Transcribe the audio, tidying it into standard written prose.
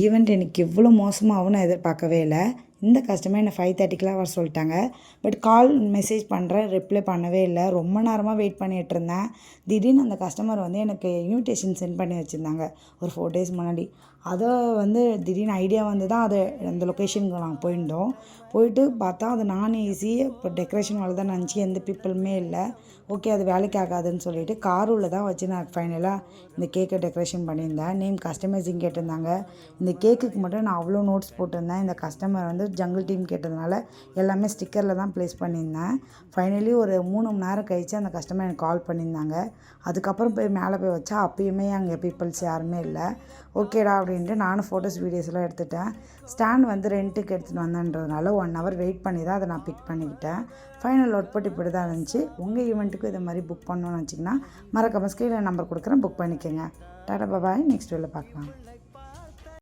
Event எனக்கு இவ்வளோ மோசமாகவும் நான் எதிர்பார்க்கவே இல்லை. இந்த கஸ்டமர் என்னை 5:30க்கெலாம் வர சொல்லிட்டாங்க. பட் கால் மெசேஜ் பண்ணுறேன், ரிப்ளை பண்ணவே இல்லை. ரொம்ப நேரமாக வெயிட் பண்ணிகிட்ருந்தேன். திடீர்னு அந்த கஸ்டமர் வந்து எனக்கு இன்விடேஷன் சென்ட் பண்ணி வச்சுருந்தாங்க ஒரு 4 டேஸ் முன்னாடி. அதை வந்து திடீர்னு ஐடியா வந்து தான் அந்த லொக்கேஷனுக்கு நாங்கள் போயிருந்தோம். போயிட்டு பார்த்தா அது நான் ஏசி இப்போ டெக்கரேஷன் வேலை தான் நினச்சி எந்த பீப்புளுமே இல்லை. ஓகே அது வேலைக்கு ஆகாதுன்னு சொல்லிட்டு கார் உள்ள தான் வச்சு நான் ஃபைனலாக இந்த கேக்கை டெக்கரேஷன் பண்ணியிருந்தேன். நேம் கஸ்டமைசிங் கேட்டிருந்தாங்க. இந்த கேக்குக்கு மட்டும் நான் அவ்வளோ நோட்ஸ் போட்டிருந்தேன். இந்த கஸ்டமர் வந்து ஜங்கிள் டீம் கேட்டதுனால எல்லாமே ஸ்டிக்கரில் தான் ப்ளேஸ் பண்ணியிருந்தேன். ஃபைனலி ஒரு 3 மணி நேரம் கழித்து அந்த கஸ்டமர் எனக்கு கால் பண்ணியிருந்தாங்க. அதுக்கப்புறம் போய் மேலே போய் வச்சா அப்பயுமே அங்கே பீப்புள்ஸ் யாருமே இல்லை. ஓகேடா அப்படின்ட்டு நானும் ஃபோட்டோஸ் வீடியோஸ்லாம் எடுத்துட்டேன். ஸ்டாண்ட் வந்து ரெண்ட்டுக்கு எடுத்துகிட்டு வந்தேன்றதுனால 1 ஹவர் வெயிட் பண்ணி தான் அதை நான் பிக் பண்ணிக்கிட்டேன். ஃபைனல் அவுட்புட் இப்படி தான் இருந்துச்சு. உங்கள் ஈவெண்ட்டுக்கு இதை மாதிரி புக் பண்ணணும்னு வச்சிங்கன்னா மறக்காம ஸ்க்ரீனில் நம்பர் கொடுக்குறேன், புக் பண்ணிக்கோங்க. டாடா பாய், நெக்ஸ்ட் வீடியோவில் பார்க்கலாம்.